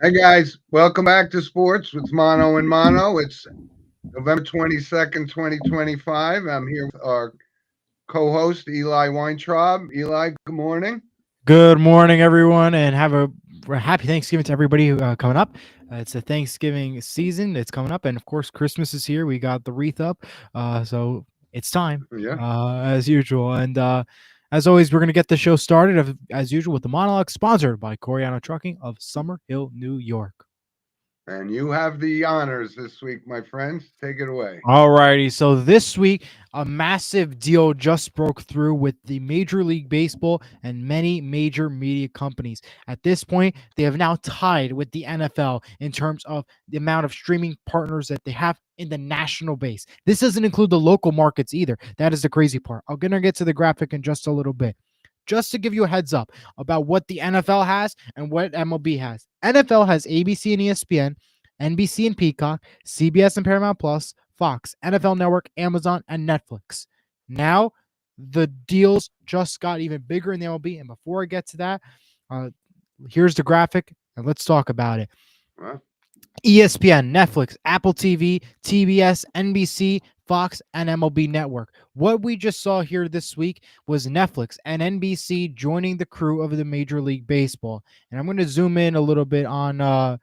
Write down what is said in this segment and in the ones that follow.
Hey guys, welcome back to Sports with Mono and Mono. It's November 22nd, 2025. I'm here with our co host, Eli Weintraub. Eli, good morning. Good morning, everyone, and have a happy Thanksgiving to everybody coming up. It's a Thanksgiving season that's coming up, and of course, Christmas is here. We got the wreath up, so it's time Yeah. as usual. And as always, we're going to get the show started as usual with the monologue sponsored by Coriano Trucking of Summer Hill, New York. And you have the honors this week, my friends. Take it away. Alrighty, so this week a massive deal just broke through with the Major League Baseball and many major media companies. At this point, they have now tied with the NFL in terms of the amount of streaming partners that they have in the national base. This doesn't include the local markets either. That is the crazy part. I'm gonna get to the graphic in just a little bit. Just to give you a heads up about what the NFL has and what MLB has. NFL has ABC and ESPN, NBC and Peacock, CBS and Paramount Plus, Fox, NFL Network, Amazon, and Netflix. Now, the deals just got even bigger in the MLB. And before I get to that, uh, here's the graphic, and let's talk about it. Huh? ESPN, Netflix, Apple TV, TBS, NBC, Fox, and MLB Network. What we just saw here this week was Netflix and NBC joining the crew of the Major League Baseball. And I'm going to zoom in a little bit on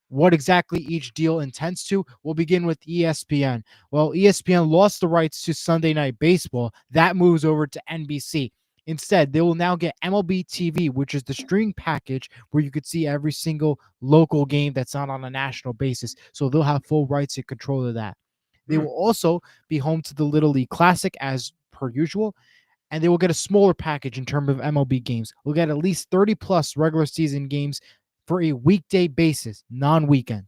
what exactly each deal intends to. We'll begin with ESPN. Well, ESPN lost the rights to Sunday Night Baseball. That moves over to NBC. Instead, they will now get MLB TV, which is the streaming package where you could see every single local game that's not on a national basis. So they'll have full rights and control of that. They Hmm. will also be home to the Little League Classic as per usual, and they will get a smaller package in terms of MLB games. We'll get at least 30 plus regular season games for a weekday basis, non-weekend.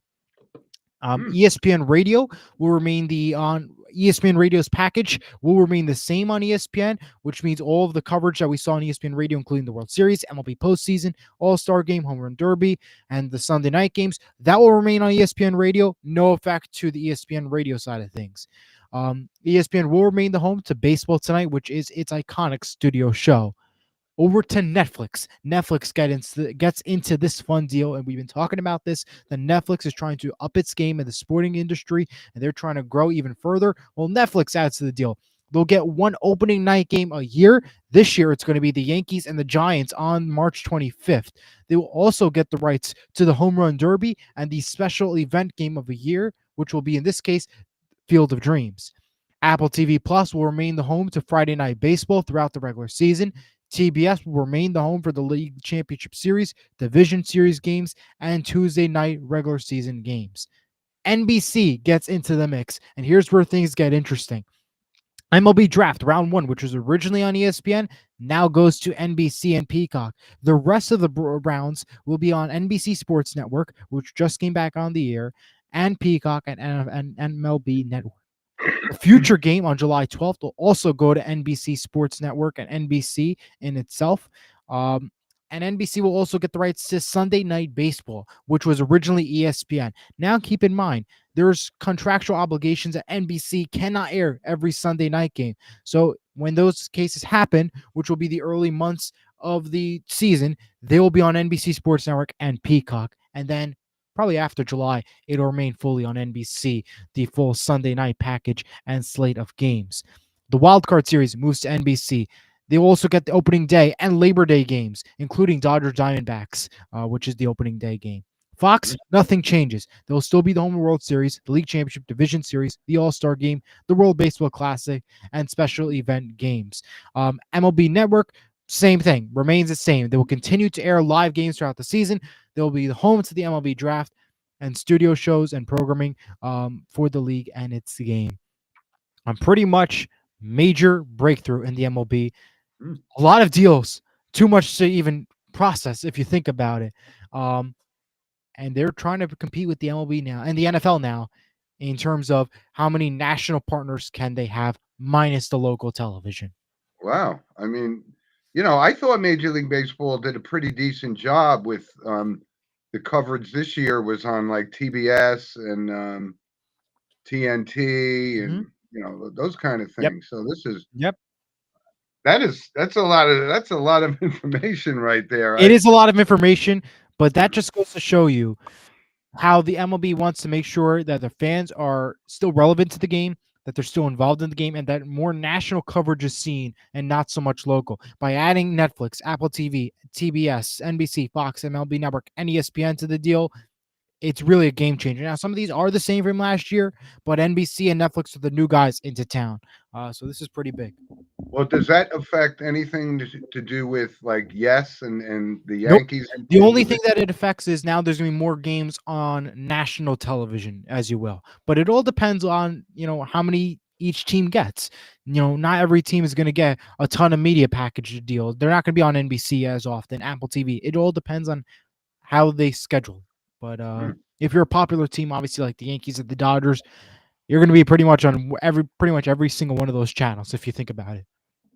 Hmm. ESPN Radio will remain the on ESPN Radio's package will remain the same on ESPN, which means all of the coverage that we saw on ESPN Radio, including the World Series, MLB postseason, All Star Game, Home Run Derby, and the Sunday night games, that will remain on ESPN Radio. No effect to the ESPN Radio side of things. ESPN will remain the home to Baseball Tonight, which is its iconic studio show. Over to Netflix. Netflix gets into this fun deal, and we've been talking about this. That Netflix is trying to up its game in the sporting industry, and they're trying to grow even further. Well, Netflix adds to the deal. They'll get one opening night game a year. This year, it's going to be the Yankees and the Giants on March 25th. They will also get the rights to the Home Run Derby and the special event game of a year, which will be, in this case, Field of Dreams. Apple TV Plus will remain the home to Friday Night Baseball throughout the regular season. TBS will remain the home for the League Championship Series, Division Series games, and Tuesday night regular season games. NBC gets into the mix, and here's where things get interesting. MLB Draft Round 1, which was originally on ESPN, now goes to NBC and Peacock. The rest of the rounds will be on NBC Sports Network, which just came back on the air, and Peacock and MLB Network. The future game on July 12th will also go to NBC Sports Network and NBC in itself. And NBC will also get the rights to Sunday Night Baseball, which was originally ESPN. Now, keep in mind, there's contractual obligations that NBC cannot air every Sunday night game. So when those cases happen, which will be the early months of the season, they will be on NBC Sports Network and Peacock. And then probably after July, it'll remain fully on NBC, the full Sunday night package and slate of games. The wildcard series moves to NBC. They will also get the opening day and Labor Day games, including Dodger Diamondbacks, which is the opening day game. Fox, nothing changes. They'll still be the home World Series, the League Championship Division Series, the All Star Game, the World Baseball Classic, and special event games. MLB Network, same thing, remains the same. They will continue to air live games throughout the season. They will be the home to the MLB Draft and studio shows and programming for the league and its game. Pretty much major breakthrough in the MLB. Hmm. A lot of deals, too much to even process if you think about it. Um, and they're trying to compete with the MLB now and the NFL now in terms of how many national partners can they have minus the local television. Wow. I mean, I thought Major League Baseball did a pretty decent job with the coverage this year was on like TBS and TNT Hmm. and those kind of Yep. things. So this is Yep. that's a lot of information right there. It is a lot of information, But that just goes to show you how the MLB wants to make sure that the fans are still relevant to the game, that they're still involved in the game, and that more national coverage is seen and not so much local. By adding Netflix, Apple TV, TBS, NBC, Fox, MLB Network, and ESPN to the deal, it's really a game changer. Now, some of these are the same from last year, but NBC and Netflix are the new guys into town. So this is pretty big. Well, does that affect anything to do with like Yes and the Nope. Yankees The in only the thing that it affects is now there's going to be more games on national television, as you will. But it all depends on, how many each team gets. Not every team is going to get a ton of media package deals. They're not going to be on NBC as often, Apple TV. It all depends on how they schedule. But if you're a popular team, obviously like the Yankees and the Dodgers, you're going to be pretty much on pretty much every single one of those channels if you think about it.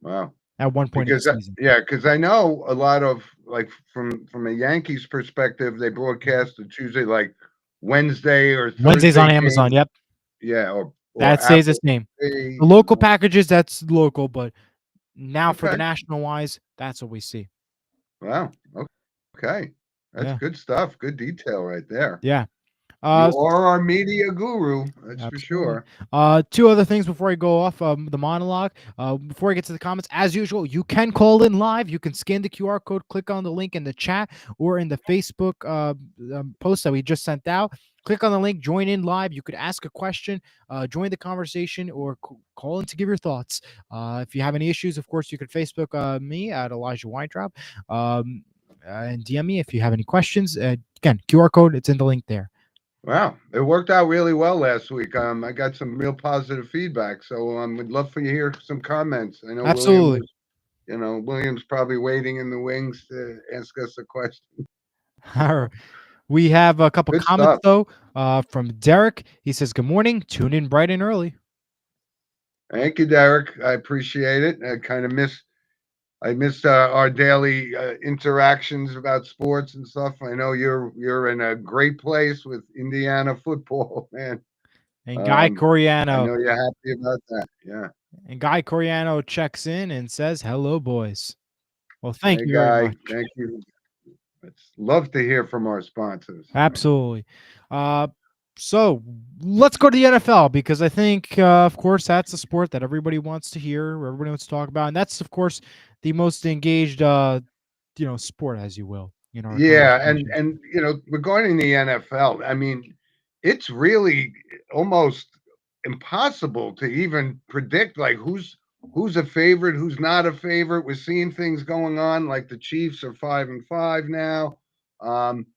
Wow. At one point in the season. Because I know a lot of like from a Yankees perspective, they broadcast the Tuesday like Wednesday or Wednesdays Thursday on Amazon. games. Yep. Yeah, or That stays the Apple same. TV. The local packages, that's local, but now for the Okay. national wise, that's what we see. Wow. Okay. That's Yeah. good stuff. Good detail right there. Yeah. You are our media guru, that's for Absolutely. sure. Two other things before I go off the monologue. Before I get to the comments, as usual, you can call in live. You can scan the QR code, click on the link in the chat or in the Facebook post that we just sent out. Click on the link, join in live. You could ask a question, join the conversation, or call in to give your thoughts. If you have any issues, of course, you could Facebook me at Elijah Weintraub and DM me if you have any questions. Again, QR code, it's in the link there. Wow, it worked out really well last week. I got some real positive feedback, so would love for you to hear some comments. I know Absolutely. William's probably waiting in the wings to ask us a question. All right. We have a couple Good comments stuff. though from Derek. He says, "Good morning. Tune in bright and early." Thank you, Derek. I appreciate it. I missed our daily interactions about sports and stuff. I know you're in a great place with Indiana football, man. And Guy I Coriano. know you're happy about that. Yeah. And Guy Coriano checks in and says, "Hello, boys." Well, thank Hey, you very Guy. much. Thank you. It's love to hear from our sponsors. Absolutely. So let's go to the NFL because I think, of course, that's a sport that everybody wants to hear, everybody wants to talk about, and that's, of course, the most engaged, sport, as you will, our Yeah, conversation. and regarding the NFL, I mean, it's really almost impossible to even predict like who's a favorite, who's not a favorite. We're seeing things going on like the Chiefs are 5-5 now. Um,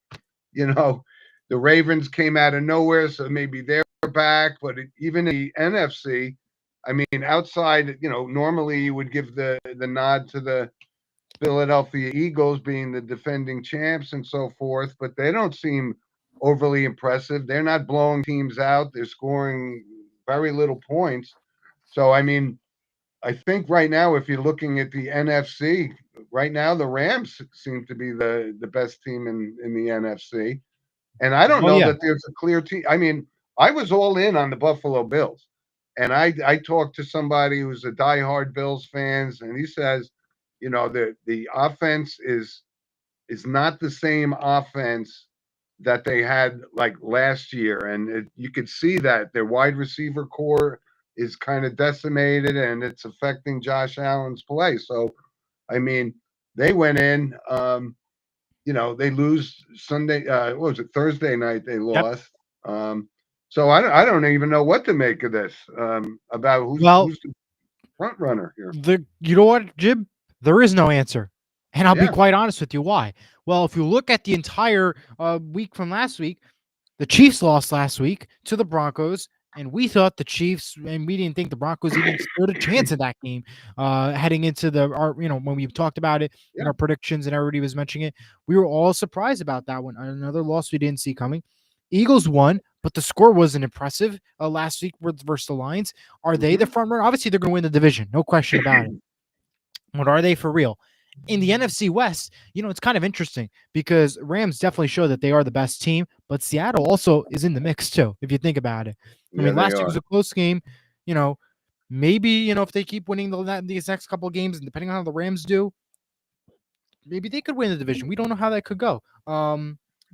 you know, the Ravens came out of nowhere, so maybe they're back. But even in the NFC, I mean, outside, normally you would give the nod to the Philadelphia Eagles being the defending champs and so forth, but they don't seem overly impressive. They're not blowing teams out. They're scoring very little points. So, I mean, I think right now, if you're looking at the NFC, right now the Rams seem to be the best team in the NFC. And I don't Well, know yeah. that there's a clear team. I mean, I was all in on the Buffalo Bills. And I talked to somebody who's a diehard Bills fans, and he says, the offense is not the same offense that they had like last year, and you could see that their wide receiver core is kind of decimated, and it's affecting Josh Allen's play. So, I mean, they went in. They lose Sunday. What was it? Thursday night they Yep. lost. So I don't even know what to make of this. About Well, who's the front runner here. you know what, Jim? There is no answer. And I'll be Yeah. quite honest with you why. Well, if you look at the entire week from last week, the Chiefs lost last week to the Broncos, and we thought the Chiefs, and we didn't think the Broncos even stood a chance in that game. Heading into when we talked about it in Yeah. our predictions and everybody was mentioning it, we were all surprised about that one. Another loss we didn't see coming. Eagles won, but the score wasn't impressive last week versus the Lions. Are they the front runner? Obviously, they're going to win the division, no question about it. But are they for real? In the NFC West, it's kind of interesting because Rams definitely show that they are the best team, but Seattle also is in the mix too, if you think about it. I Yeah, mean, they last week are. was a close game. Maybe, if they keep winning these next couple of games, and depending on how the Rams do, maybe they could win the division. We don't know how that could go.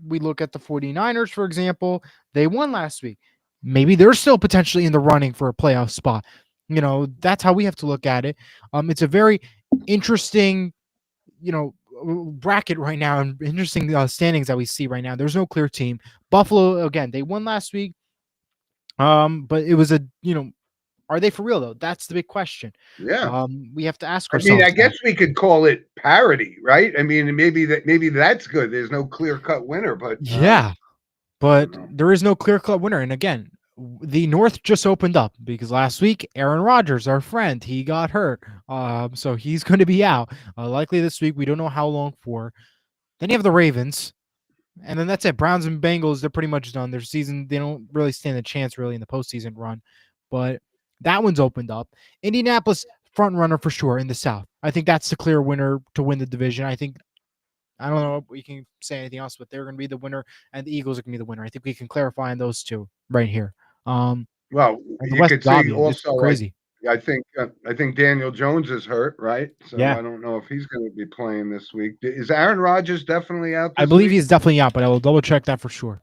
We look at the 49ers, for example. They won last week. Maybe they're still potentially in the running for a playoff spot. That's how we have to look at it. It's a very interesting, bracket right now, and interesting standings that we see right now. There's no clear team. Buffalo, again, they won last week. But it was are they for real though? That's the big question. Yeah. We have to ask I mean, ourselves I that. guess we could call it parity, right? I mean, maybe that's good. There's no clear-cut winner, but Yeah, I but don't know. there is no clear-cut winner. And again, the North just opened up because last week Aaron Rodgers, our friend, he got hurt. So he's going to be out likely this week. We don't know how long for. Then you have the Ravens, and then that's it. Browns and Bengals, they're pretty much done. Their season, they don't really stand a chance really in the postseason run. But that one's opened up. Indianapolis, front runner for sure in the South. I think that's the clear winner to win the division. I don't know if we can say anything else, but they're going to be the winner, and the Eagles are going to be the winner. I think we can clarify on those two right here. Well, And the you West could is see obvious. It's also, crazy. I think Daniel Jones is hurt, right? So Yeah, I don't know if he's going to be playing this week. Is Aaron Rodgers definitely out I this believe week? he's definitely out, but I will double check that for sure.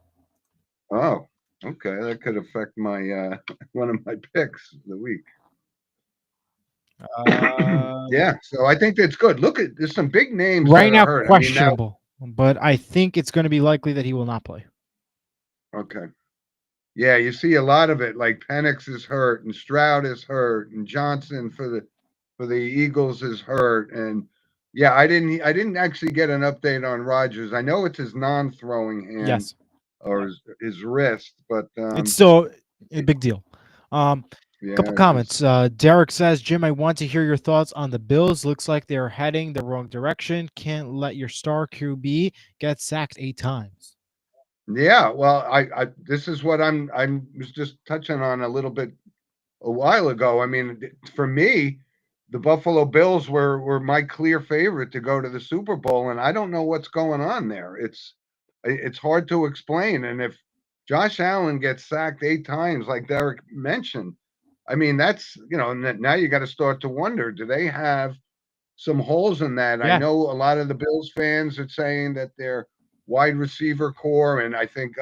Oh, okay. That could affect my one of my picks of the week. Yeah, so I think that's good. Look at there's some big names Right that are now, hurt. I mean, now questionable, but I think it's going to be likely that he will not play. okay. Yeah, you see a lot of it. Like Penix is hurt, and Stroud is hurt, and Johnson for the Eagles is hurt, and yeah, I didn't actually get an update on Rodgers. I know it's his non-throwing hand Yes, or his wrist, but it's still a big deal. yeah, Couple comments. Derek says, Jim, I want to hear your thoughts on the Bills. Looks like they're heading the wrong direction. Can't let your star QB get sacked 8 times. yeah. Well, I this is what I was just touching on a little bit a while ago. I mean, for me, the Buffalo Bills were my clear favorite to go to the Super Bowl, and I don't know what's going on there. It's hard to explain. And if Josh Allen gets sacked 8 times, like Derek mentioned, I mean that's now you got to start to wonder: do they have some holes in that? I Yeah, know a lot of the Bills fans are saying that their wide receiver core, and I think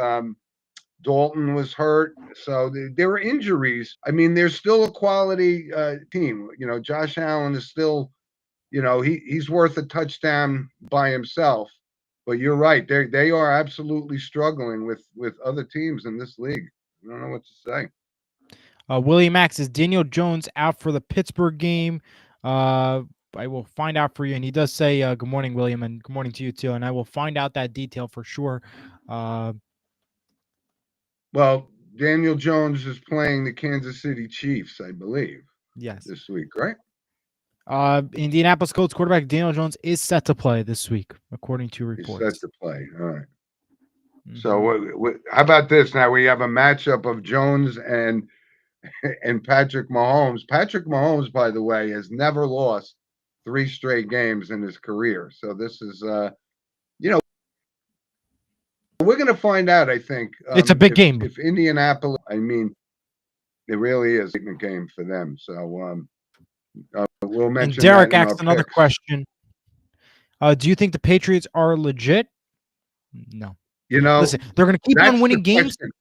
Dalton was hurt, so there were injuries. I mean, there's still a quality team. Josh Allen is still, he's worth a touchdown by himself. But you're right; they are absolutely struggling with other teams in this league. I don't know what to say. Willie Max is Daniel Jones out for the Pittsburgh game. Uh, I will find out for you. And he does say, good morning, William, and good morning to you too. And I will find out that detail for sure. Uh, Well, Daniel Jones is playing the Kansas City Chiefs, I believe, yes. this week, right? Indianapolis Colts quarterback Daniel Jones is set to play this week, according to He's set reports. to play. All right. So Mhm. how about this? Now we have a matchup of Jones and Patrick Mahomes. Patrick Mahomes, by the way, has never lost 3 straight games in his career. So this is, we're going to find out. I think It's a big game. if Indianapolis, I mean, it really is a big game for them. So we'll And mention that Derek in our asked another picks. question. Do you think the Patriots are legit? No. Listen, they're going to keep on That's winning the games. question.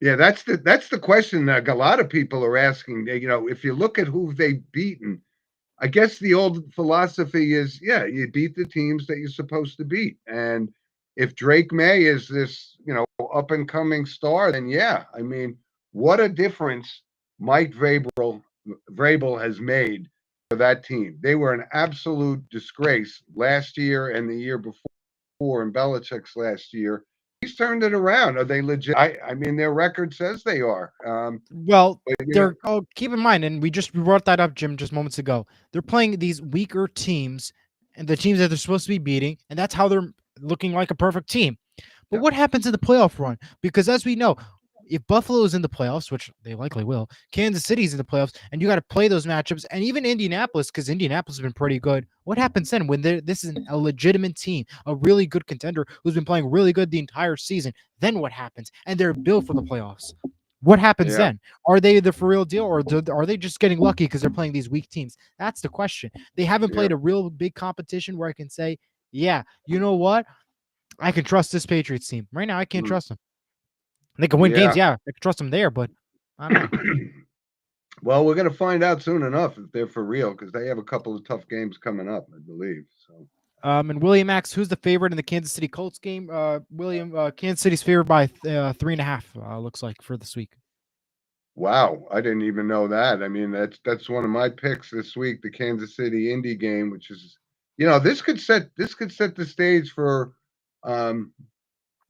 Yeah, that's the question that a lot of people are asking. If you look at who they've beaten, I guess the old philosophy is, yeah, you beat the teams that you're supposed to beat. And if Drake May is this, up and coming star, then yeah, I mean, what a difference Mike Vrabel has made for that team. They were an absolute disgrace last year and the year before, and Belichick's last year. He's turned it around. Are they legit? I mean, their record says they are. Well, But they're keep in mind, and we brought that up, Jim, just moments ago. They're playing these weaker teams and the teams that they're supposed to be beating, and that's how they're looking like a perfect team. But what happens in the playoff run? Because as we know, if Buffalo is in the playoffs, which they likely will, Kansas City's in the playoffs, and you got to play those matchups, and even Indianapolis, because Indianapolis has been pretty good. What happens then when this is a legitimate team, a really good contender who's been playing really good the entire season? Then what happens? And they're built for the playoffs. What happens Yeah. then? Are they the for real deal, or are they just getting lucky because they're playing these weak teams? That's the question. They haven't Yeah. played a real big competition where I can say, yeah, you know what? I can trust this Patriots team. Right now, I can't Mm. trust them. They can win games, Yeah. yeah. I can trust them there, but I don't know. Well, we're going to find out soon enough if they're for real because they have a couple of tough games coming up, I believe. So, And William Max, who's the favorite in the Kansas City Colts game? William, Kansas City's favored by 3.5. Looks like for this week. wow, I didn't even know that. I mean, that's one of my picks this week, the Kansas City Indy game, which is, this could set the stage for, um,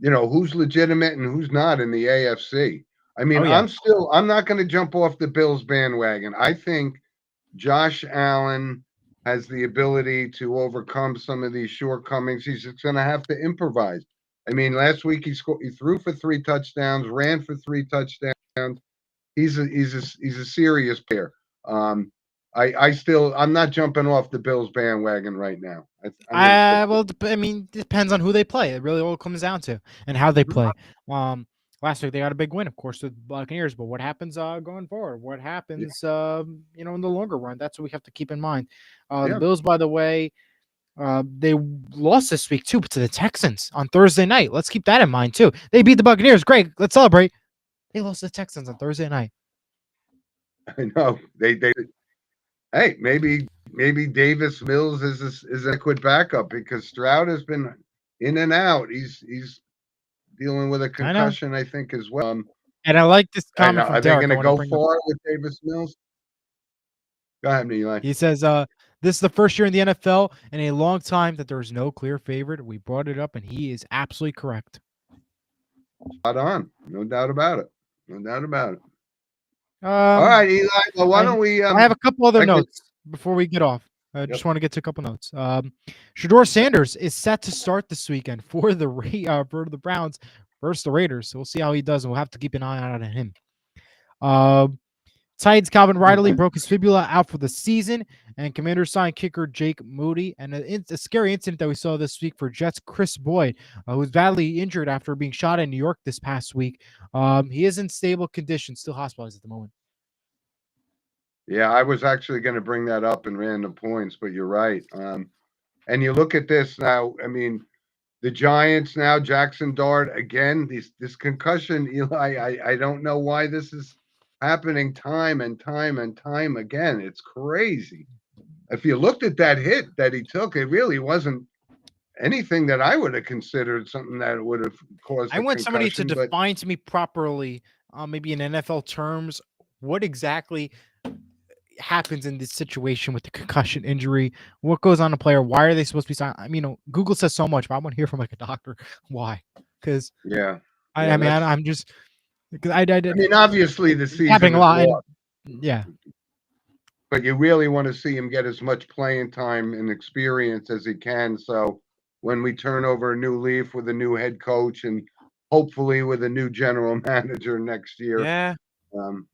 who's legitimate and who's not in the AFC. I Oh mean, yeah, I'm not going to jump off the Bills bandwagon. I think Josh Allen has the ability to overcome some of these shortcomings. He's just going to have to improvise. I mean, last week he threw for 3 touchdowns, ran for 3 touchdowns. He's a serious player. Um, I'm not jumping off the Bills bandwagon right now. I'm going to stick with. I mean, it depends on who they play. It really all comes down to and how they Mhm. play. Last week they got a big win, of course, with Buccaneers. But what happens going forward? What Yeah, happens, in the longer run? That's what we have to keep in mind. The yeah. Bills, by the way, they lost this week too, but to the Texans on Thursday night. Let's keep that in mind too. They beat the Buccaneers. Great, let's celebrate. They lost to the Texans on Thursday night. I know they. Hey, maybe Davis Mills is an adequate backup because Stroud has been in and out. He's dealing with a I know, concussion, I think, as well. and I like this I comment know. from Are they Derek. going I to want to go bring up. far with Davis Mills? Go ahead, Eli. He says, this is the first year in the NFL in a long time that there is no clear favorite. We brought it up, and he is absolutely correct. Spot on. No doubt about it. No doubt about it. All Um, right, Eli. Well, why I don't we? I have a couple other I could. notes before we get off. I Yep. just want to get to a couple notes. Shador Sanders is set to start this weekend for the Browns versus the Raiders. So we'll see how he does, and we'll have to keep an eye out on him. Titans Calvin Ridley broke his fibula out for the season, and Commanders signed kicker Jake Moody. And a scary incident that we saw this week for Jets Chris Boyd, who was badly injured after being shot in New York this past week. He is in stable condition, still hospitalized at the moment. Yeah, I was actually going to bring that up in random points, but you're right. And you look at this now. I mean, the Giants now, Jackson Dart again. This concussion, Eli. I don't know why this is happening time and time and time again. It's crazy. If you looked at that hit that he took, it really wasn't anything that I would have considered something that would have caused I a want somebody to concussion. But define to me properly, maybe in NFL terms, what exactly happens in this situation with the concussion injury. What goes on a player? Why are they supposed to be signed? I mean, Google says so much, but I want to hear from like a doctor why. Because yeah, I mean, that's. I'm just because I mean, obviously the it's happening season a is lot, and lost, yeah, but you really want to see him get as much playing time and experience as he can. So when we turn over a new leaf with a new head coach and hopefully with a new general manager next year, yeah. um,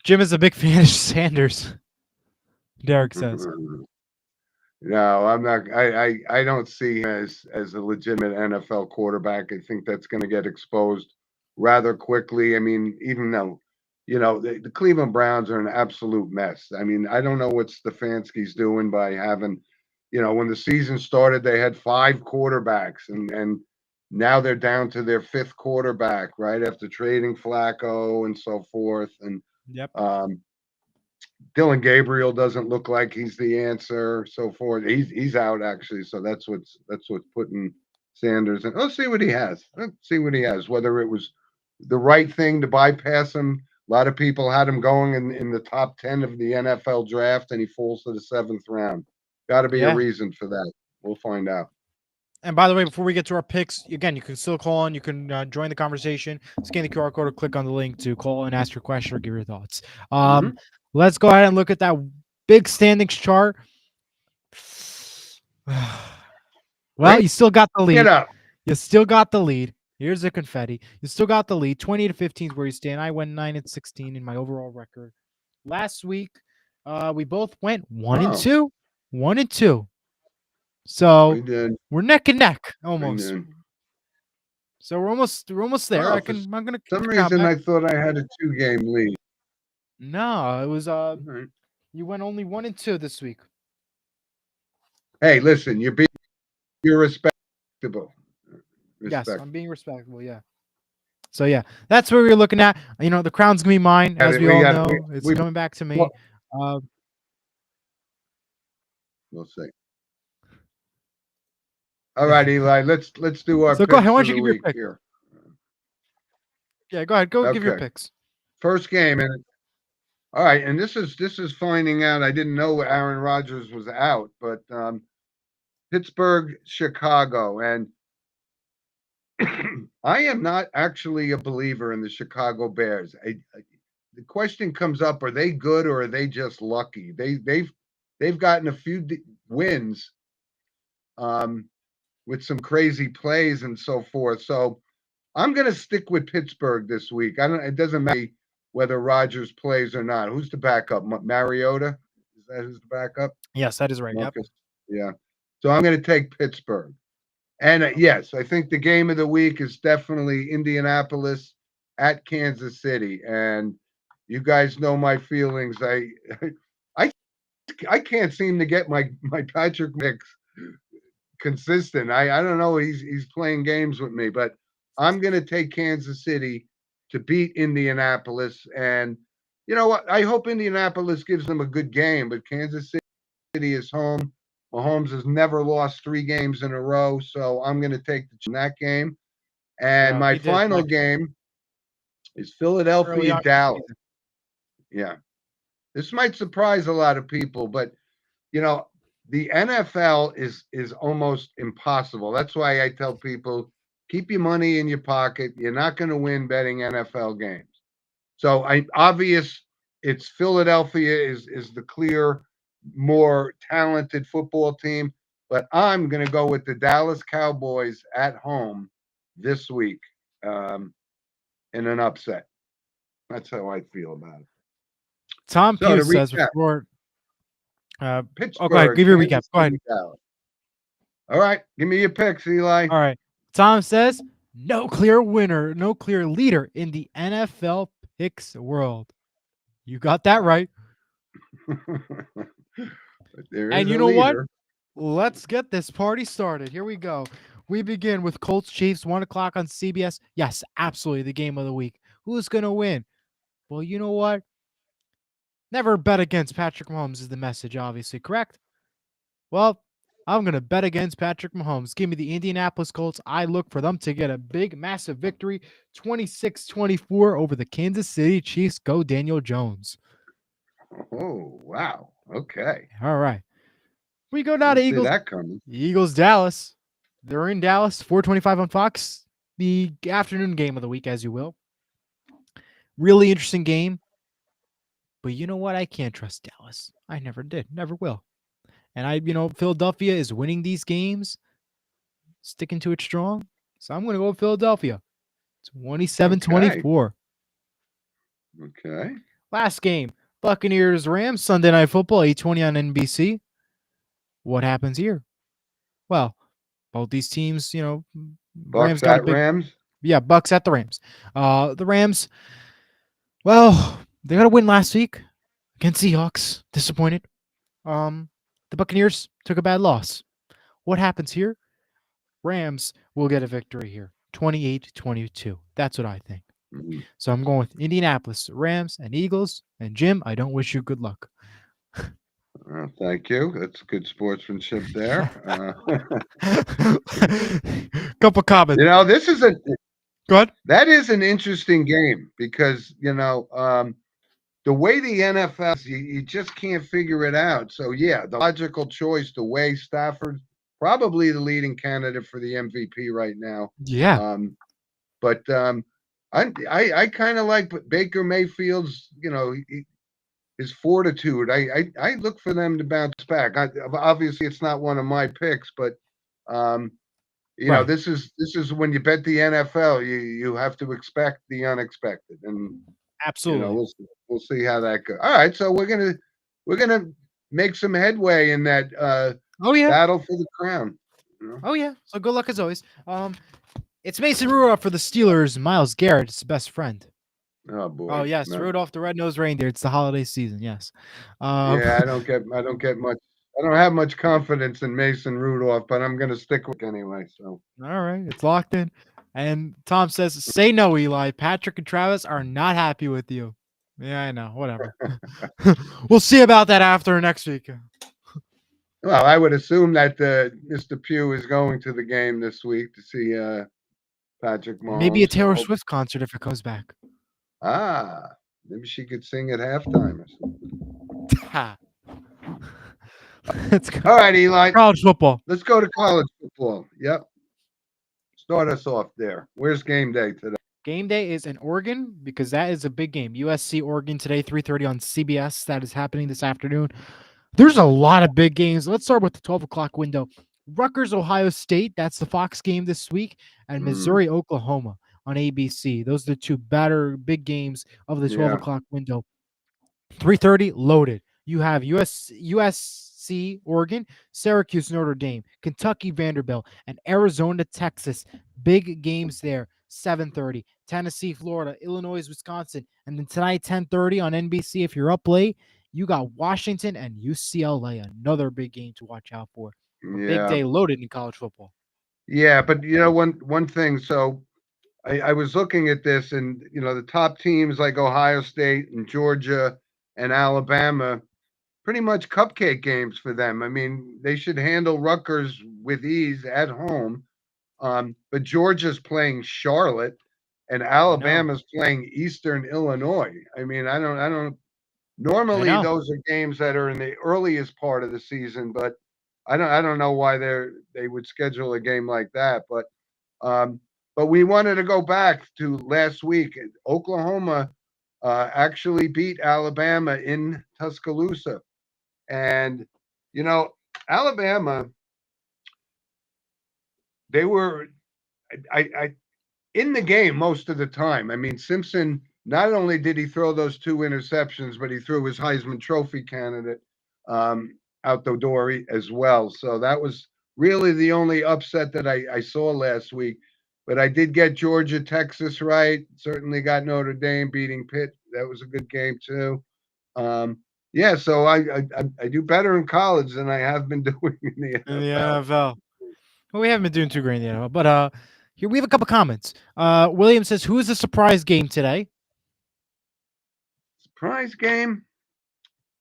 Jim is a big fan of Sanders. Derek says. no, I'm not. I don't see him as a legitimate NFL quarterback. I think that's going to get exposed rather quickly. I mean, even though, the Cleveland Browns are an absolute mess. I mean, I don't know what Stefanski's doing by having, when the season started, they had 5 quarterbacks, and now they're down to their 5th quarterback, right after trading Flacco and so forth, and Yep. um, Dylan Gabriel doesn't look like he's the answer, so forth. He's out actually, so that's what's putting Sanders in. Let's see what he has. Let's see what he has. Whether it was the right thing to bypass him. A lot of people had him going in the top 10 of the NFL draft, and he falls to the 7th round. Got to be a Yeah. reason for that. We'll find out. And by the way, before we get to our picks, again, you can still call in. You can join the conversation. Scan the QR code or click on the link to call and ask your question or give your thoughts. Mhm. Let's go ahead and look at that big standings chart. Well, Bring you still got the it lead. up. You still got the lead. Here's the confetti. You still got the lead. 20-15 is where you stand. I went 9-16 in my overall record. Last week, we both went 1 and Oh, 2. 1 and 2. So we did. we're neck and neck We almost. did. So we're almost there. Oh, I'm gonna some count reason back. I thought I had a 2-game lead. No, it was All right. you went only 1-2 this week. Hey, listen, you're respectable. Yes, Respect. I'm being respectful. Yeah. So yeah, that's what we're looking at. You know, the crown's gonna be mine, as we all know. It's coming back to me. Well, we'll see. All right, Eli, let's do our So go ahead. picks Why for don't you the give your week pick? here. Yeah, go ahead. Go give your Okay. picks. First game, and all right, and this is finding out. I didn't know Aaron Rodgers was out, but Pittsburgh, Chicago, and I am not actually a believer in the Chicago Bears. The question comes up: are they good or are they just lucky? They've gotten a few wins with some crazy plays and so forth. So I'm going to stick with Pittsburgh this week. I don't. It doesn't matter whether Rodgers plays or not. Who's the backup? Mariota? Is that who's the backup? Yes, that is right. Yep. Marcus. Yeah. So I'm going to take Pittsburgh. And yes, I think the game of the week is definitely Indianapolis at Kansas City. And you guys know my feelings. I I can't seem to get my Patrick mix consistent. I don't know. He's playing games with me, but I'm gonna take Kansas City to beat Indianapolis. And you know what? I hope Indianapolis gives them a good game, but Kansas City is home. Mahomes has never lost 3 games in a row, so I'm going to take that game. And Yeah, my he did final game is early Philadelphia, on in the Dallas. season. Yeah, this might surprise a lot of people, but you know, the NFL is almost impossible. That's why I tell people keep your money in your pocket. You're not going to win betting NFL games. So it's Philadelphia is the clear more talented football team, but I'm going to go with the Dallas Cowboys at home this week in an upset. That's how I feel about it. Tom So to Pugh says recap, before. Oh, go ahead. Pittsburgh, Give your recap. Kansas Go ahead. City, Dallas. All right, give me your picks, Eli. All right. Tom says no clear winner, no clear leader in the NFL picks world. You got that right. But there And is you a know what? leader. Let's get this party started. Here we go. We begin with Colts Chiefs, 1 o'clock on CBS. Yes, absolutely the game of the week. Who's going to win? Well, you know what? Never bet against Patrick Mahomes is the message, obviously, correct? Well, I'm going to bet against Patrick Mahomes. Give me the Indianapolis Colts. I look for them to get a big, massive victory, 26-24 over the Kansas City Chiefs. Go Daniel Jones. Oh, wow. Okay. All right. We go now to Didn't see Eagles. that coming. Eagles, Dallas. They're in Dallas, 4:25 on Fox. The afternoon game of the week, as you will. Really interesting game. But you know what? I can't trust Dallas. I never did. Never will. And Philadelphia is winning these games, sticking to it strong. So I'm going to go with Philadelphia. 27-24. Okay. Last game, Buccaneers Rams, Sunday Night Football, 8:20 on NBC. What happens here? Well, both these teams, Rams Bucks got a at big Rams. yeah, Bucks at the Rams. The Rams, well, they got a win last week against Seahawks. Disappointed. The Buccaneers took a bad loss. What happens here? Rams will get a victory here. 28-22. That's what I think. Mhm. So I'm going with Indianapolis, Rams, and Eagles. And Jim, I don't wish you good luck. Thank you. That's good sportsmanship there. Couple comments. This is Go ahead. that is an interesting game because the way the NFL is, you just can't figure it out. So yeah, the logical choice the way Stafford probably the leading candidate for the MVP right now. Yeah. But I kind of like Baker Mayfield's his fortitude. I look for them to bounce back. Obviously, it's not one of my picks, but Right. this is when you bet the NFL, you have to expect the unexpected, and Absolutely. we'll see how that goes. All right, so we're gonna make some headway in that Oh yeah. battle for the crown. Oh yeah. So good luck as always. It's Mason Rudolph for the Steelers. Miles Garrett is his best friend. Oh Oh boy. yes, No. Rudolph the Red-Nosed Reindeer. It's the holiday season. Yes. Yeah, I don't get much. I don't have much confidence in Mason Rudolph, but I'm going to stick with anyway. So, All right, it's locked in. And Tom says, "Say no, Eli. Patrick and Travis are not happy with you." Yeah, I know. Whatever. We'll see about that after next week. well, I would assume that Mr. Pugh is going to the game this week to see Patrick Maybe a Mahomes. So, Taylor Swift concert if it comes back. ah, maybe she could sing at halftime or something. Ha. Let's go. All right, Eli, College football. let's go to college football. Yep. Start us off there. Where's game day today? Game day is in Oregon because that is a big game. USC Oregon today, 3:30 on CBS. That is happening this afternoon. There's a lot of big games. Let's start with the 12 o'clock window. Rutgers, Ohio State. That's the Fox game this week. And Mm, Missouri, Oklahoma on ABC. Those are the two better big games of the 12 yeah. o'clock window. 3:30 loaded. You have USC Oregon, Syracuse Notre Dame, Kentucky Vanderbilt, and Arizona Texas. Big games there. 7:30. Tennessee Florida, Illinois Wisconsin, and then tonight 10:30 on NBC. If you're up late, you got Washington and UCLA. Another big game to watch out for. A big Yeah. day loaded in college football. Yeah. But, one thing. So, I was looking at this, and the top teams like Ohio State and Georgia and Alabama, pretty much cupcake games for them. I mean, they should handle Rutgers with ease at home. But Georgia's playing Charlotte, and I know. Alabama's playing Eastern Illinois. I mean, I don't. I Normally, know. those are games that are in the earliest part of the season, but I don't know why they would schedule a game like that. Um, but we wanted to go back to last week. Oklahoma actually beat Alabama in Tuscaloosa, and you know Alabama, they were I in the game most of the time. I mean, Simpson, not only did he throw those two interceptions, but he threw his Heisman Trophy candidate out the door as well. So that was really the only upset that I saw last week. But I did get Georgia, Texas right. Certainly got Notre Dame beating Pitt. That was a good game too. Yeah, so I do better in college than I have been doing in the In the NFL. NFL. Well, we haven't been doing too great in the NFL, but here we have a couple comments. William says, "Who is the surprise game today?" Surprise game.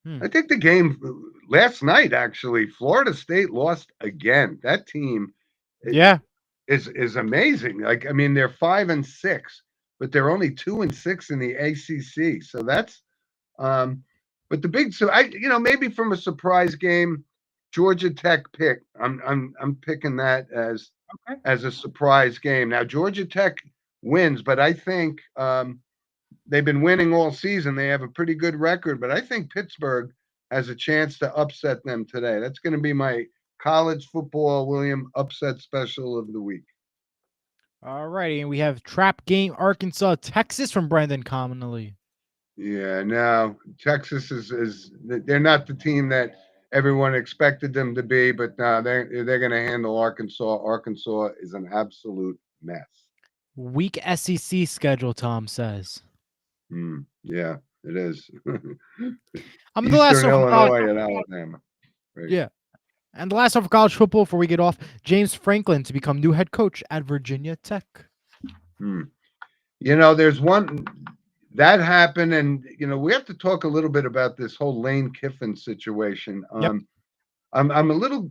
Hmm. I think the game last night actually, Florida State lost again. That team Yeah, is amazing. Like I mean, they're 5-6, but they're only 2-6 in the ACC. So that's but the big so I maybe from a surprise game, Georgia Tech pick. I'm picking that okay. as a surprise game. Now Georgia Tech wins, but I think they've been winning all season. They have a pretty good record, but I think Pittsburgh has a chance to upset them today. That's going to be my college football William upset special of the week. All righty, and we have trap game Arkansas, Texas from Brandon Commonly. Yeah, no, Texas is they're not the team that everyone expected them to be, but they're going to handle Arkansas. Arkansas is an absolute mess. Weak SEC schedule, Tom says. Yeah, it is. I'm the last Eastern one from college. Illinois and Alabama. Right. Yeah, and the last one for college football before we get off: James Franklin to become new head coach at Virginia Tech. Hmm. There's one that happened, and we have to talk a little bit about this whole Lane Kiffin situation. Yep. I'm a little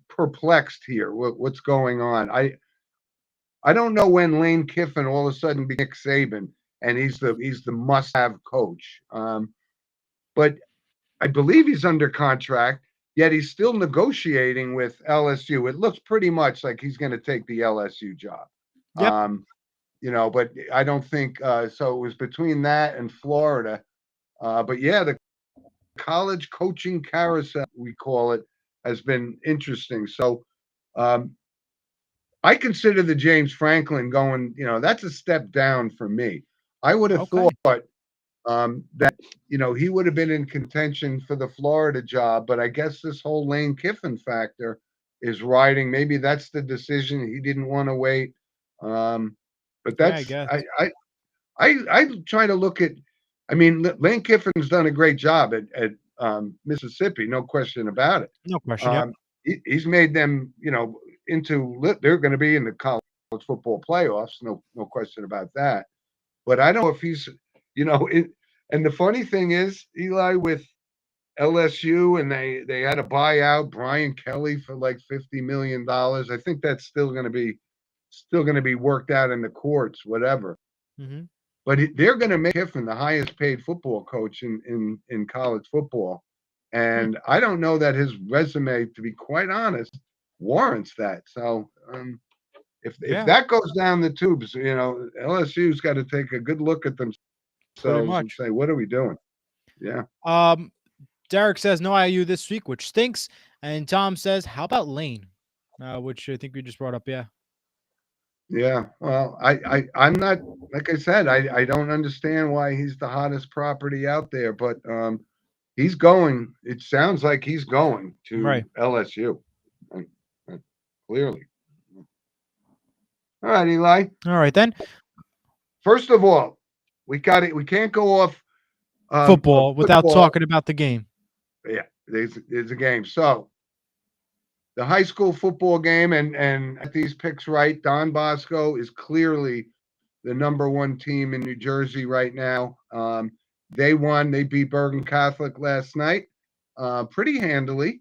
perplexed here. What's going on? I don't know when Lane Kiffin all of a sudden became Nick Saban, and he's the must-have coach. But I believe he's under contract, yet he's still negotiating with LSU. It looks pretty much like he's going to take the LSU job. Yep. But I don't think so. It was between that and Florida. But yeah, the college coaching carousel, we call it, has been interesting. So I consider the James Franklin going, that's a step down for me. I would have Okay. thought that, he would have been in contention for the Florida job, but I guess this whole Lane Kiffin factor is riding. Maybe that's the decision. He didn't want to wait. But Yeah, I that's guess. I try to look at. I mean, Lane Kiffin's done a great job at Mississippi, no question about it. No question. Yep. Um, he's made them, they're going to be in the college football playoffs, no question about that. But I don't know if he's, and the funny thing is, Eli, with LSU, and they had to buy out Brian Kelly for like $50 million. I think that's still going to be worked out in the courts, whatever. Mm-hmm. But they're going to make Kiffin the highest paid football coach in college football. And I don't know that his resume, to be quite honest, warrants that. So if that goes down the tubes, LSU's got to take a good look at Pretty themselves and much. say, what are we doing? Yeah. Derek says no IU this week, which stinks. And Tom says, how about Lane? Which I think we just brought up. Yeah. Yeah. Well, I'm not, like I said, I don't understand why he's the hottest property out there, but he's going. It sounds like he's going to Right. LSU. Clearly. All right, Eli. All right, then. First of all, we got it. We can't go off Football without talking about the game. Yeah, there's a game. So the high school football game, and at these picks right, Don Bosco is clearly the number one team in New Jersey right now. They won. They beat Bergen Catholic last night, pretty handily.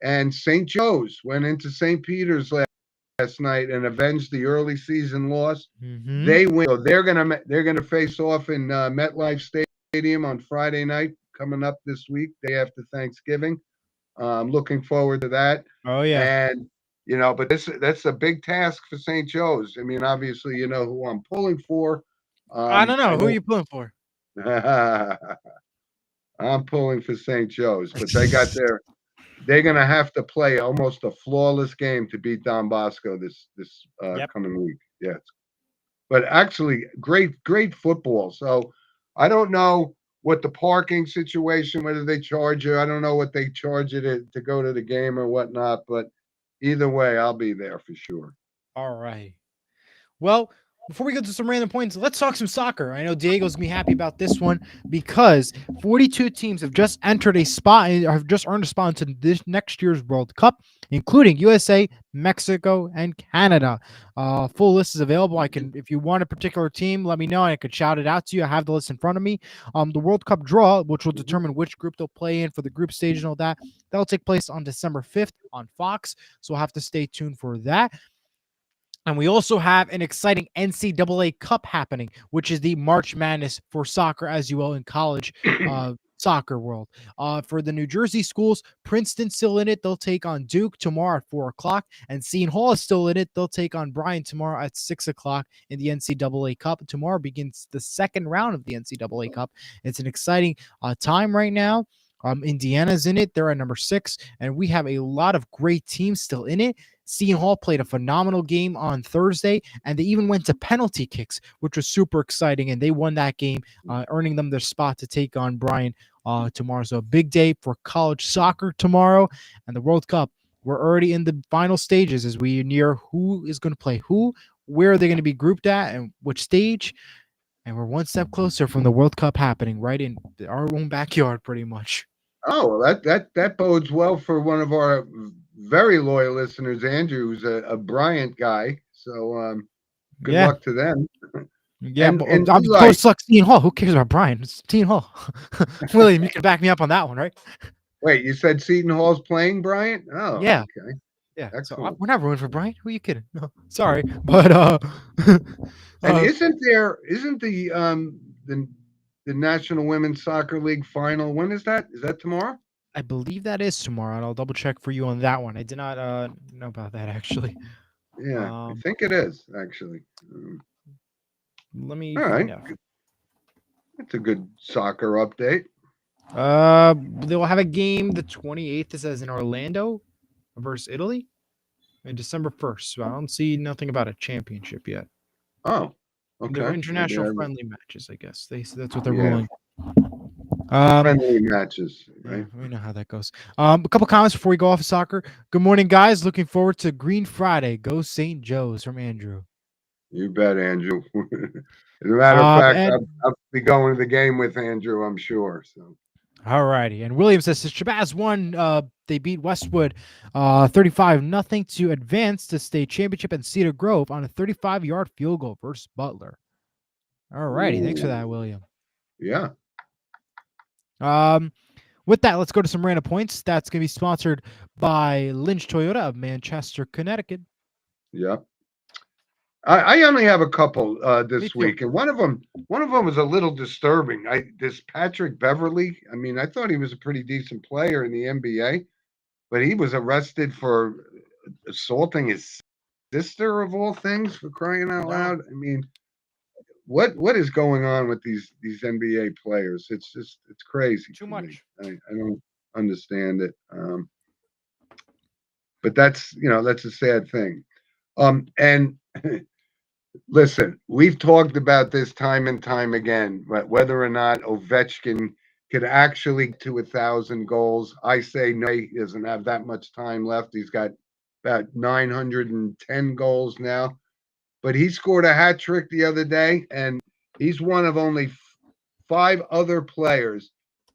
And St. Joe's went into St. Peter's last night and avenged the early season loss. Mm-hmm. They win. So they're gonna face off in MetLife Stadium on Friday night coming up this week, day after Thanksgiving. Looking forward to that. Oh yeah. And but that's a big task for St. Joe's. I mean, obviously, you know who I'm pulling for. I don't know. Who are you pulling for? I'm pulling for St. Joe's, but they're going to have to play almost a flawless game to beat Don Bosco this coming week. Yes. But actually, great football. So I don't know what the parking situation, whether they charge you. I don't know what they charge you to go to the game or whatnot. But either way, I'll be there for sure. All right. Well, before we go to some random points, let's talk some soccer. I know Diego's gonna be happy about this one because 42 teams have just entered a spot and have just earned a spot into this next year's World Cup, including USA, Mexico, and Canada. Full list is available. If you want a particular team, let me know. I could shout it out to you. I have the list in front of me. The World Cup draw, which will determine which group they'll play in for the group stage and all that, that'll take place on December 5th on Fox. So we'll have to stay tuned for that. And we also have an exciting NCAA Cup happening, which is the March Madness for soccer, as you will in college soccer world. For the New Jersey schools, Princeton's still in it. They'll take on Duke tomorrow at 4 o'clock. And Seton Hall is still in it. They'll take on Bryan tomorrow at 6 o'clock in the NCAA Cup. Tomorrow begins the second round of the NCAA Cup. It's an exciting time right now. Indiana's in it. They're at number 6. And we have a lot of great teams still in it. Seton Hall played a phenomenal game on Thursday, and they even went to penalty kicks, which was super exciting, and they won that game, earning them their spot to take on Bryan tomorrow. So a big day for college soccer tomorrow, and the World Cup. We're already in the final stages as we near who is going to play who, where are they going to be grouped at, and which stage. And we're one step closer from the World Cup happening right in our own backyard, pretty much. Oh, that bodes well for one of our very loyal listeners, Andrew, who's a Bryant guy. So good luck to them. Yeah, and I'm Eli, supposed to Seton Hall. Who cares about Bryan? It's Seton Hall. William, you can back me up on that one, right? wait, you said Seton Hall's playing Bryant? Oh, Yeah. okay. Yeah. Excellent. So we're not rooting for Bryan. Who are you kidding? No, sorry, but and isn't the National Women's Soccer League final? When is that? Is that tomorrow? I believe that is tomorrow, and I'll double check for you on that one. I did not know about that actually. Yeah, I think it is actually. Let me find out. That's a good soccer update. They will have a game the 28th. It says in Orlando versus Italy, on December 1st. So I don't see nothing about a championship yet. Oh, okay. They're international friendly matches, I guess. That's what they're ruling. Friendly matches, Yeah, right? we know how that goes. A couple comments before we go off of soccer. Good morning, guys. Looking forward to Green Friday. Go St. Joe's from Andrew. You bet, Andrew. As a matter of fact, And I'll be going to the game with Andrew, I'm sure. So alrighty. And William says Shabazz won. They beat Westwood 35-0 to advance to state championship in Cedar Grove on a 35-yard field goal versus Butler. Alrighty. Thanks for that, ooh, William. yeah. With that, let's go to some random points. That's going to be sponsored by Lynch Toyota of Manchester, Connecticut. Yep. I only have a couple Me this too. week, and one of them was a little disturbing. This Patrick Beverly. I mean, I thought he was a pretty decent player in the NBA, but he was arrested for assaulting his sister of all things, for crying out No. loud. I mean, what is going on with these NBA players? It's crazy. Too to much. me. I don't understand it. But that's a sad thing. And listen, we've talked about this time and time again, but whether or not Ovechkin could actually get to 1,000 goals, I say no. He doesn't have that much time left. He's got about 910 goals now, but he scored a hat trick the other day, and he's one of only five other players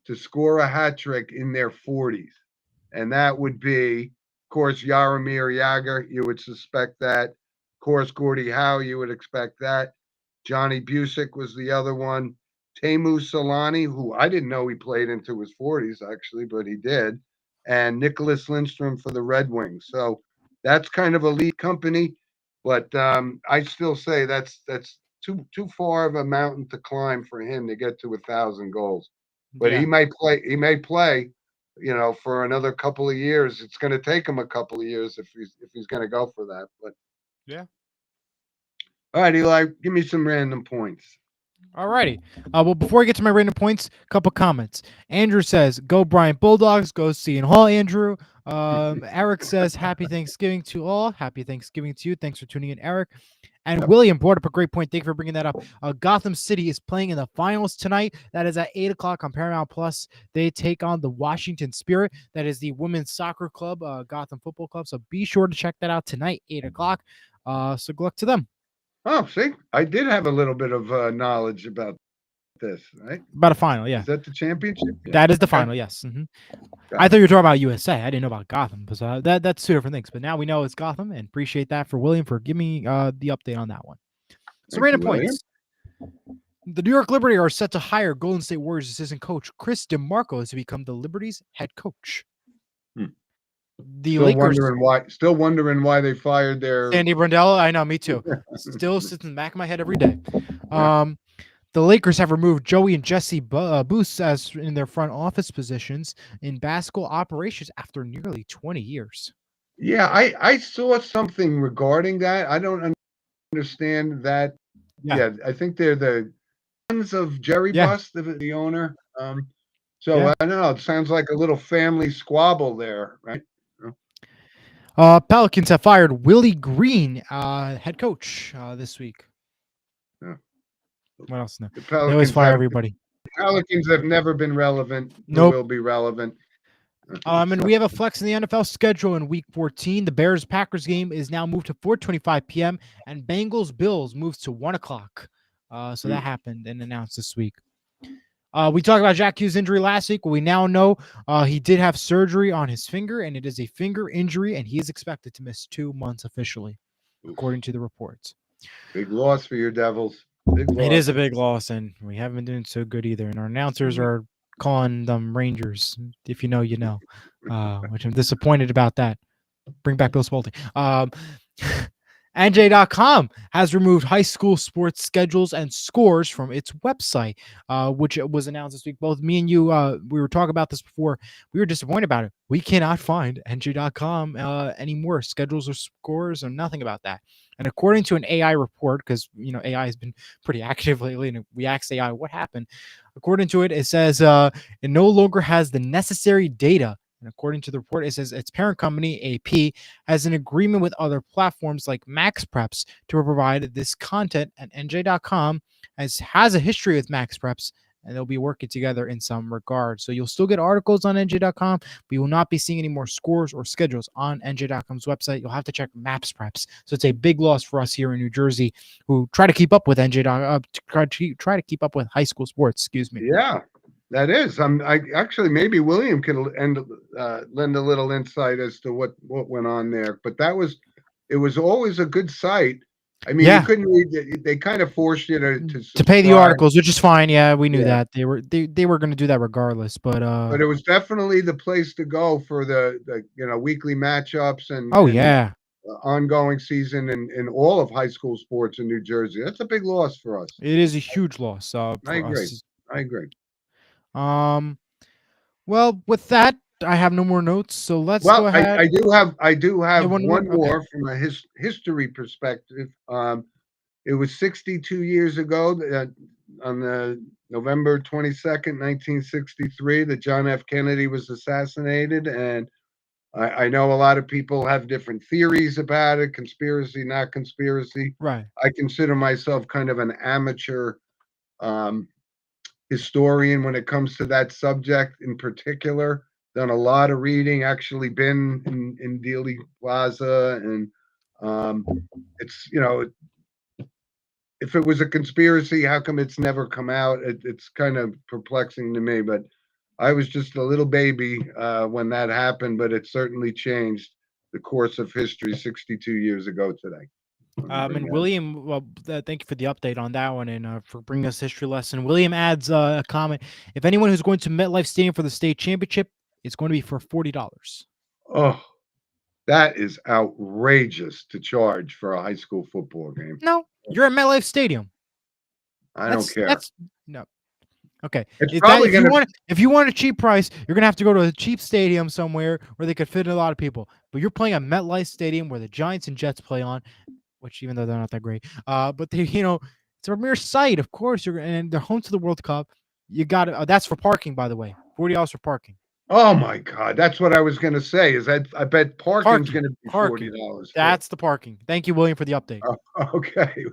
to score a hat trick in their 40s, and that would be, of course, Jaromir Jagr. You would suspect that. Of course, Gordie Howe. You would expect that. Johnny Busick was the other one. Teemu Solani, who I didn't know he played into his 40s actually, but he did, and Nicholas Lindstrom for the Red Wings. So that's kind of elite company, but I still say that's too far of a mountain to climb for him to get to 1,000 goals. But Yeah. he may play. He may play. For another couple of years. It's going to take him a couple of years if he's going to go for that. But Yeah. all right, Eli, give me some random points. Alrighty. Well, before I get to my random points, a couple comments. Andrew says, "Go Bryant Bulldogs." Go Seton Hall, Andrew. Eric says, "Happy Thanksgiving to all." Happy Thanksgiving to you. Thanks for tuning in, Eric. And Yep. William brought up a great point. Thank you for bringing that up. Gotham City is playing in the finals tonight. That is at 8 o'clock on Paramount Plus. They take on the Washington Spirit. That is the women's soccer club, Gotham Football Club. So be sure to check that out tonight, 8 o'clock. So good luck to them. Oh, see, I did have a little bit of knowledge about this, right? About a final, yeah. Is that the championship? Yeah. That is the Okay. final, yes. I thought you were talking about USA. I didn't know about Gotham, but that's two different things. But now we know it's Gotham, and appreciate that for William for giving me the update on that one. So Thank random you, William. points. The New York Liberty are set to hire Golden State Warriors assistant coach Chris DeMarco to become the Liberty's head coach. Hmm. The Lakers. Still wondering why they fired their Sandy Brundello. I know, me too. Still sits in the back of my head every day. The Lakers have removed Joey and Jesse Booth as in their front office positions in basketball operations after nearly 20 years. Yeah, I saw something regarding that. I don't understand that. Yeah, I think they're the sons of Jerry Yeah. Buss, the owner. So Yeah. I don't know. It sounds like a little family squabble there, right? Pelicans have fired Willie Green, head coach, this week. Yeah. What else? No. The They always Pelicans fire have everybody. Pelicans have never been relevant. Nope. Will be relevant. And we have a flex in the NFL schedule in Week 14. The Bears-Packers game is now moved to 4:25 p.m. and Bengals-Bills moves to 1 o'clock. So that happened and announced this week. We talked about Jack Hughes' injury last week. We now know he did have surgery on his finger, and it is a finger injury, and he is expected to miss 2 months officially, according to the reports. Big loss for your Devils. Big loss. It is a big loss, and we haven't been doing so good either. And our announcers are calling them Rangers. If you know, you know. Which I'm disappointed about that. Bring back Bill Spalding. NJ.com has removed high school sports schedules and scores from its website, which was announced this week. Both me and you, we were talking about this before. We were disappointed about it. We cannot find NJ.com anymore. Schedules or scores or nothing about that. And according to an AI report, because AI has been pretty active lately, and we asked AI what happened. According to it, it says it no longer has the necessary data. And according to the report, it says its parent company, AP, has an agreement with other platforms like MaxPreps to provide this content, and NJ.com has a history with MaxPreps and they'll be working together in some regard. So you'll still get articles on NJ.com, but you will not be seeing any more scores or schedules on NJ.com's website. You'll have to check Maps Preps. So it's a big loss for us here in New Jersey who try to keep up with NJ. Try to keep up with high school sports. Excuse me. Yeah, that is. I actually maybe William can lend a little insight as to what went on there. But it was always a good site. I mean, you couldn't read it. They kind of forced you to pay the articles, which is fine. Yeah, we knew that they were going to do that regardless. But it was definitely the place to go for the weekly matchups and ongoing season in all of high school sports in New Jersey. That's a big loss for us. It is a huge loss. For us. I agree. Well, with that, I have no more notes. So let's go ahead. I do have one more from a history perspective. It was 62 years ago on the November 22nd, 1963, that John F. Kennedy was assassinated. And I know a lot of people have different theories about it, conspiracy, not conspiracy. Right. I consider myself kind of an amateur historian when it comes to that subject in particular. Done a lot of reading, actually been in Dealey Plaza, and it's, if it was a conspiracy, how come it's never come out? It's kind of perplexing to me, but I was just a little baby when that happened, but it certainly changed the course of history 62 years ago today. And William, well, thank you for the update on that one and for bringing us history lesson. William adds a comment: if anyone who's going to MetLife Stadium for the state championship, it's going to be for $40. Oh, that is outrageous to charge for a high school football game. No, you're at MetLife Stadium. I don't care. No. Okay. If you want a cheap price, you're gonna have to go to a cheap stadium somewhere where they could fit in a lot of people. But you're playing at MetLife Stadium where the Giants and Jets play on, which even though they're not that great, but they, it's a premier site. Of course, and they're home to the World Cup. You got it. That's for parking, by the way. $40 for parking. Oh my God, that's what I was gonna say. Is that I bet parking's gonna be $40. That's the parking. Thank you, William, for the update. Okay.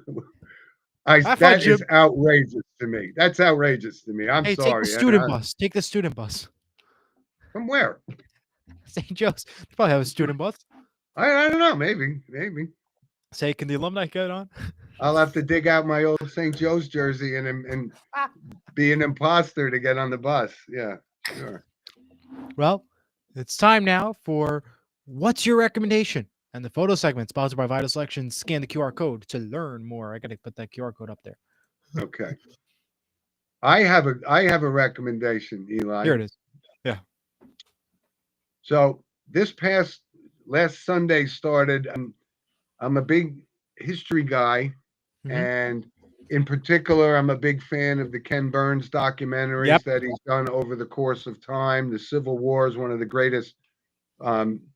That is outrageous to me. That's outrageous to me. I'm sorry. Take the student bus. Take the student bus. From where? St. Joe's. They probably have a student bus. I don't know. Maybe. Say, can the alumni get on? I'll have to dig out my old St. Joe's jersey and be an imposter to get on the bus. Yeah, sure. Well, it's time now for What's Your Recommendation? And the photo segment sponsored by Vital Selection. Scan the QR code to learn more. I got to put that QR code up there. Okay. I have a recommendation, Eli. Here it is. Yeah. So this last Sunday started. I'm a big history guy, and in particular, I'm a big fan of the Ken Burns documentaries that he's done over the course of time. The Civil War is one of the greatest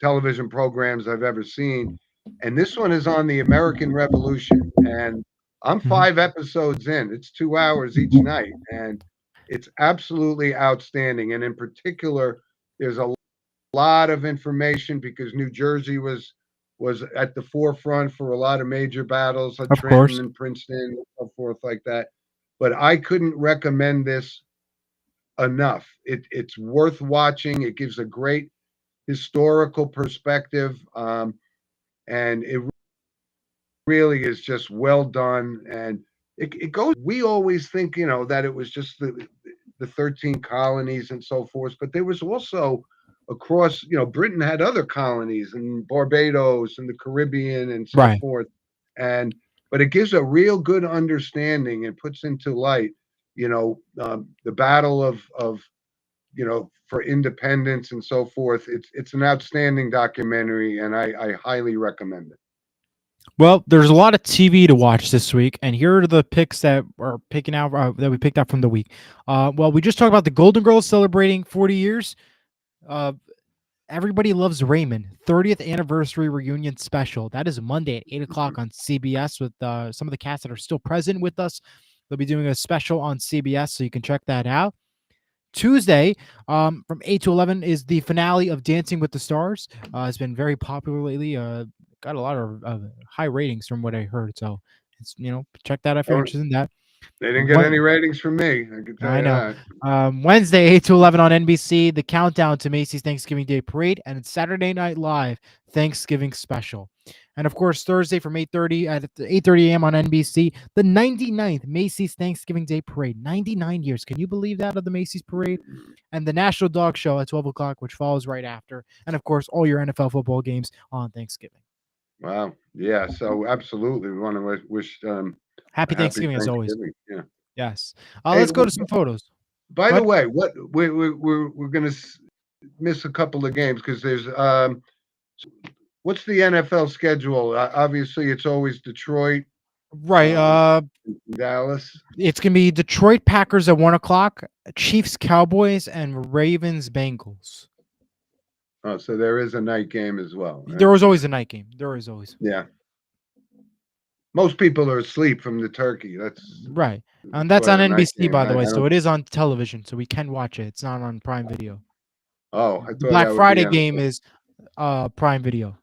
television programs I've ever seen, and this one is on the American Revolution, and I'm 5 episodes in. It's 2 hours each night, and it's absolutely outstanding. And in particular, there's a lot of information because New Jersey was at the forefront for a lot of major battles at Trenton and Princeton and so forth like that. But I couldn't recommend this enough. It's worth watching. It gives a great historical perspective, and it really is just well done. And it goes. We always think, that it was just the 13 colonies and so forth, but there was also across, Britain had other colonies and Barbados and the Caribbean and so forth. But it gives a real good understanding and puts into light, the battle of for independence and so forth. It's an outstanding documentary, and I highly recommend it. Well, there's a lot of TV to watch this week, and here are the picks that are picking out that we picked out from the week. Well, we just talked about the Golden Girls celebrating 40 years. Everybody Loves Raymond 30th anniversary reunion special. That is Monday at 8 o'clock on CBS with some of the cast that are still present with us. They'll be doing a special on CBS, so you can check that out. Tuesday, from 8 to 11, is the finale of Dancing with the Stars. It's been very popular lately. Got a lot of high ratings from what I heard. So, check that out if you're interested in that. They didn't get any When, ratings from me. I can tell I you know. that. Wednesday, 8 to 11 on NBC, the countdown to Macy's Thanksgiving Day Parade, and it's Saturday Night Live Thanksgiving Special. And of course, Thursday from 8:30 at 8:30 a.m. on NBC, the 99th Macy's Thanksgiving Day Parade. 99 years. Can you believe that, of the Macy's Parade? And the National Dog Show at 12 o'clock, which follows right after. And of course, all your NFL football games on Thanksgiving. Wow. Yeah. So absolutely, we want to wish Happy a happy Thanksgiving as always. Thanksgiving. Yeah. Yes. Hey, Let's go to some photos. by Go the ahead. way, what we're gonna miss a couple of games because there's what's the NFL schedule? Obviously, it's always Detroit, Right. Dallas. It's gonna be Detroit Packers at 1 o'clock, Chiefs Cowboys, and Ravens Bengals. Oh, so there is a night game as well, right? There was always a night game. There is always. Yeah. Most people are asleep from the turkey. That's Right. And that's why on the night NBC, game, by the right? way. I So don't. it is on television, so we can watch it. It's not on Prime Video. Oh, I The thought Black that would be Friday on. game is Prime Video.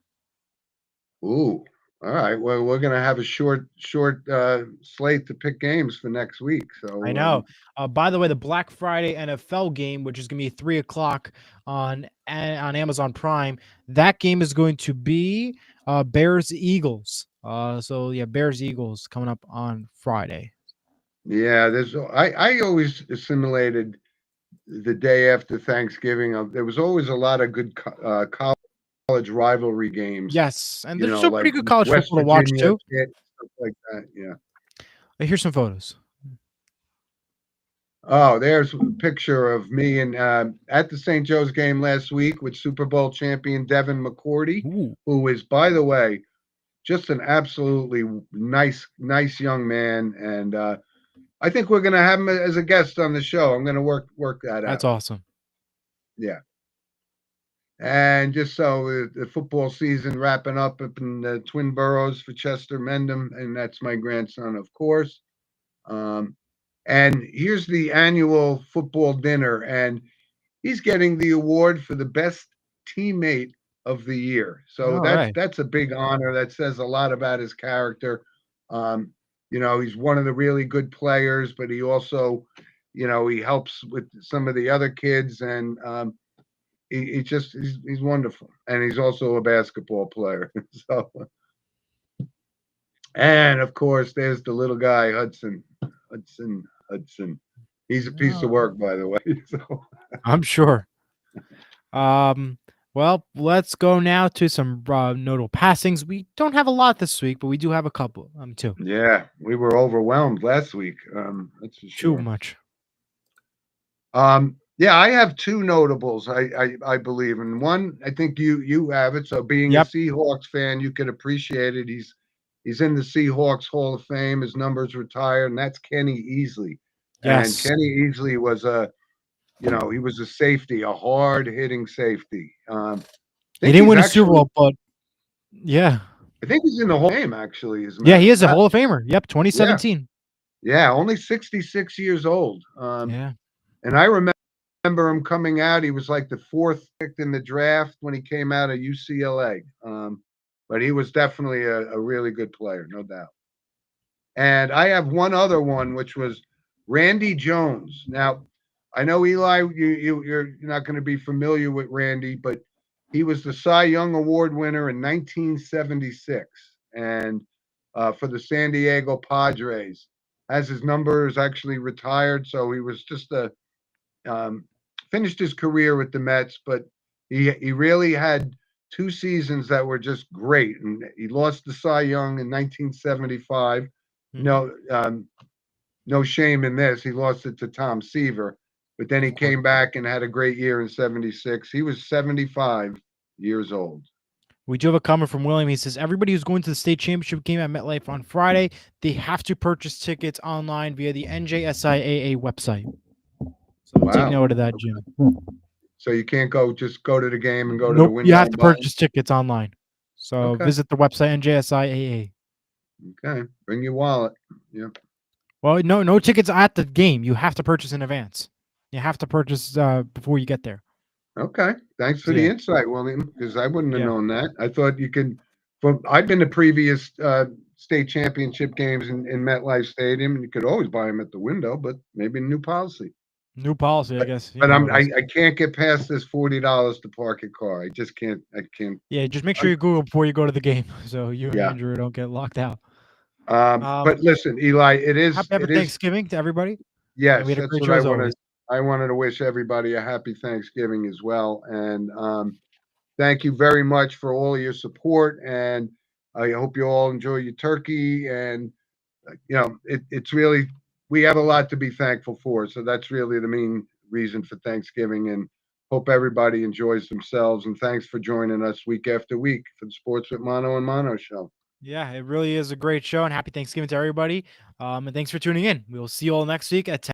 Ooh. All right. Well, we're gonna have a short slate to pick games for next week. So I know. By the way, the Black Friday NFL game, which is going to be 3 o'clock on Amazon Prime, that game is going to be Bears Eagles. So yeah, Bears Eagles coming up on Friday. yeah, I always assimilated the day after Thanksgiving. There was always a lot of good college rivalry games. Yes, and You there's know, still like pretty good college West football to watch Virginia, too. Pitt, stuff like that. Yeah. Here's some photos. Oh, there's a picture of me and at the St. Joe's game last week with Super Bowl champion Devin McCourty, Ooh, who is, by the way, just an absolutely nice young man. And I think we're going to have him as a guest on the show. I'm going to work that that's out. awesome. Yeah. And just so the football season wrapping up in the Twin Boroughs for Chester Mendham, and that's my grandson, of course. And here's the annual football dinner, and he's getting the award for the best teammate of the year. So All right. that's a big honor. That says a lot about his character. He's one of the really good players, but he also, he helps with some of the other kids, and he's wonderful, and he's also a basketball player. So, and of course, there's the little guy Hudson. He's a piece of Oh, work, by the way. So, I'm sure. Well, let's go now to some notable passings. We don't have a lot this week, but we do have a couple. Two. yeah, we were overwhelmed last week. That's for Too sure. much. Yeah, I have two notables. I believe, and one I think you have it. So, being a Yep. Seahawks fan, you could appreciate it. He's in the Seahawks Hall of Fame. His number's retired, and that's Kenny Easley. And Yes. Kenny Easley was he was a safety, a hard hitting safety. He didn't win a Super Bowl, but yeah. I think he's in the Hall of Fame, actually. Yeah, he is a Hall of Famer. Yep, Yeah, 2017. yeah, only 66 years old. Yeah. And I remember him coming out. He was like the fourth pick in the draft when he came out of UCLA. But he was definitely a really good player, no doubt. And I have one other one, which was Randy Jones. Now, I know Eli, you're not going to be familiar with Randy, but he was the Cy Young Award winner in 1976, and for the San Diego Padres. As his numbers actually retired, so he was just finished his career with the Mets, but he really had two seasons that were just great, and he lost the Cy Young in 1975. No, no shame in this. He lost it to Tom Seaver, but then he came back and had a great year in 76. He was 75 years old. We do have a comment from William. He says, everybody who's going to the state championship game at MetLife on Friday, they have to purchase tickets online via the NJSIAA website. So take Wow. note of that, Jim. So you can't just go to the game and go to Nope, the window. you have to and buy it? purchase tickets online. So Okay. visit the website NJSIAA. Okay, bring your wallet. Yeah. Well, no tickets at the game. You have to purchase in advance. You have to purchase before you get there. Okay. Thanks for So, the yeah. insight, William, because I wouldn't have Yeah. known that. I thought you can. I've been to previous state championship games in MetLife Stadium, and you could always buy them at the window, but maybe a new policy. New policy, I guess. You But know how it is. I can't get past this $40 to park a car. I just can't. I can't. Yeah, just make sure you Google before you go to the game, so you and Yeah. Andrew don't get locked out. But listen, Eli, Happy Thanksgiving to everybody. Yes, we had a that's great what show I as wanted. always. I wanted to wish everybody a happy Thanksgiving as well, and thank you very much for all of your support. And I hope you all enjoy your turkey. And it's really, we have a lot to be thankful for. So that's really the main reason for Thanksgiving. And hope everybody enjoys themselves. And thanks for joining us week after week for the Sports with Mono and Mono show. Yeah, it really is a great show, and happy Thanksgiving to everybody. And thanks for tuning in. We will see you all next week at 10.